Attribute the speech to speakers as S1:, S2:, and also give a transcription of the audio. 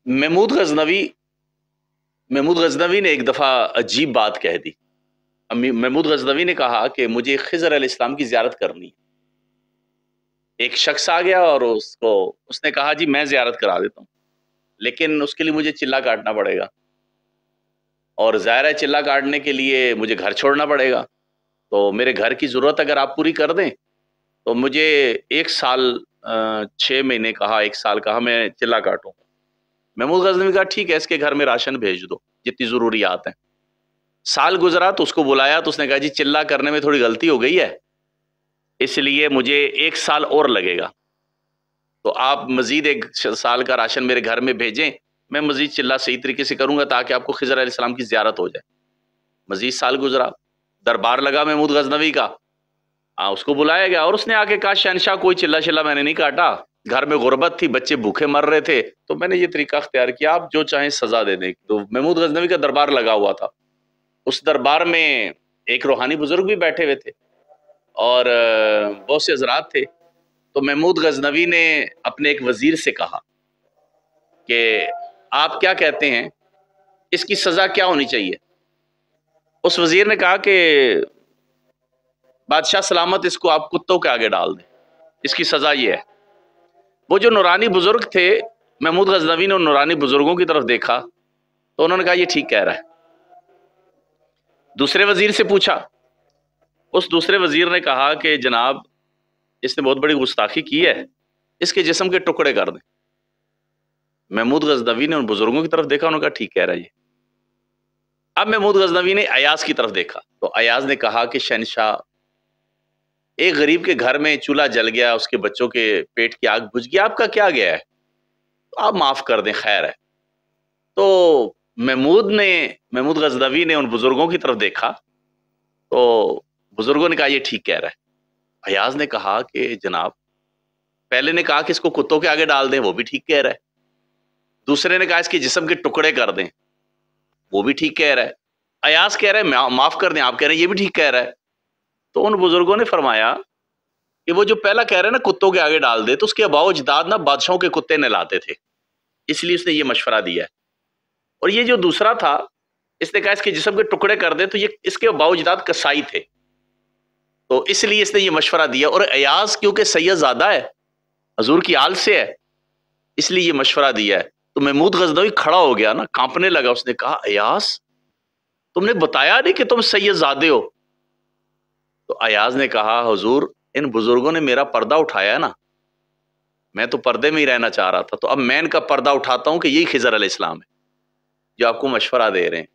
S1: محمود غزنوی نے ایک دفعہ عجیب بات کہہ دی۔ محمود غزنوی نے کہا کہ مجھے خضر علیہ السلام کی زیارت کرنی ہے۔ ایک شخص آ گیا اور اس نے کہا جی میں زیارت کرا دیتا ہوں، لیکن اس کے لیے مجھے چلہ کاٹنا پڑے گا، اور ظاہر ہے چلہ کاٹنے کے لیے مجھے گھر چھوڑنا پڑے گا، تو میرے گھر کی ضرورت اگر آپ پوری کر دیں تو مجھے 1 سال 6 مہینے کہا، 1 سال کہا میں چلہ کاٹوں۔ محمود غزنوی کہا ٹھیک ہے، اس کے گھر میں راشن بھیج دو جتنی ضروریات ہیں۔ سال گزرا تو اس کو بلایا تو اس نے کہا جی چلہ کرنے میں تھوڑی غلطی ہو گئی ہے، اس لیے مجھے 1 سال اور لگے گا، تو آپ مزید 1 سال کا راشن میرے گھر میں بھیجیں، میں مزید چلہ صحیح طریقے سے کروں گا تاکہ آپ کو خضر علیہ السلام کی زیارت ہو جائے۔ مزید سال گزرا، دربار لگا محمود غزنوی کا، اس کو بلایا گیا اور اس نے آ کے کہا شہنشاہ کوئی چلہ میں نے نہیں کاٹا، گھر میں غربت تھی، بچے بھوکے مر رہے تھے، تو میں نے یہ طریقہ اختیار کیا، آپ جو چاہیں سزا دے دیں۔ تو محمود غزنوی کا دربار لگا ہوا تھا، اس دربار میں ایک روحانی بزرگ بھی بیٹھے ہوئے تھے اور بہت سے حضرات تھے۔ تو محمود غزنوی نے اپنے ایک وزیر سے کہا کہ آپ کیا کہتے ہیں، اس کی سزا کیا ہونی چاہیے؟ اس وزیر نے کہا کہ بادشاہ سلامت، اس کو آپ کتوں کے آگے ڈال دیں، اس کی سزا یہ ہے۔ وہ جو نورانی بزرگ تھے، محمود غزنوی نے ان نورانی بزرگوں کی طرف دیکھا تو انہوں نے کہا یہ ٹھیک کہہ رہا ہے۔ دوسرے وزیر سے پوچھا، اس دوسرے وزیر نے کہا کہ جناب اس نے بہت بڑی گستاخی کی ہے، اس کے جسم کے ٹکڑے کر دیں۔ محمود غزنوی نے ان بزرگوں کی طرف دیکھا، انہوں نے کہا ٹھیک کہہ رہا ہے یہ۔ اب محمود غزنوی نے ایاز کی طرف دیکھا تو ایاز نے کہا کہ شہنشاہ، ایک غریب کے گھر میں چولہا جل گیا، اس کے بچوں کے پیٹ کی آگ بجھ گیا، آپ کا کیا گیا ہے، تو آپ معاف کر دیں، خیر ہے۔ تو محمود غزنوی نے ان بزرگوں کی طرف دیکھا تو بزرگوں نے کہا یہ ٹھیک کہہ رہا ہے۔ ایاز نے کہا کہ جناب پہلے نے کہا کہ اس کو کتوں کے آگے ڈال دیں، وہ بھی ٹھیک کہہ رہا ہے، دوسرے نے کہا اس کے جسم کے ٹکڑے کر دیں، وہ بھی ٹھیک کہہ رہا ہے، ایاز کہہ رہا ہے معاف کر دیں، آپ کہہ رہے ہیں یہ بھی ٹھیک کہہ رہا ہے۔ تو ان بزرگوں نے فرمایا کہ وہ جو پہلا کہہ رہے ہیں نا کتوں کے آگے ڈال دے، تو اس کے آباء و اجداد نا بادشاہوں کے کتے نہلاتے تھے، اس لیے اس نے یہ مشورہ دیا ہے۔ اور یہ جو دوسرا تھا، اس نے کہا اس کے جسم کے ٹکڑے کر دے، تو یہ اس کے آباء و اجداد کسائی تھے، تو اس لیے اس نے یہ مشورہ دیا۔ اور ایاز کیونکہ سید زادہ ہے، حضور کی آل سے ہے، اس لیے یہ مشورہ دیا ہے۔ تو محمود غزنوی کھڑا ہو گیا نا، کانپنے لگا، اس نے کہا ایاز تم نے بتایا نہیں کہ تم سید زادے ہو؟ تو ایاز نے کہا حضور ان بزرگوں نے میرا پردہ اٹھایا نا، میں تو پردے میں ہی رہنا چاہ رہا تھا، تو اب میں ان کا پردہ اٹھاتا ہوں کہ یہی خضر علیہ السلام ہے جو آپ کو مشورہ دے رہے ہیں۔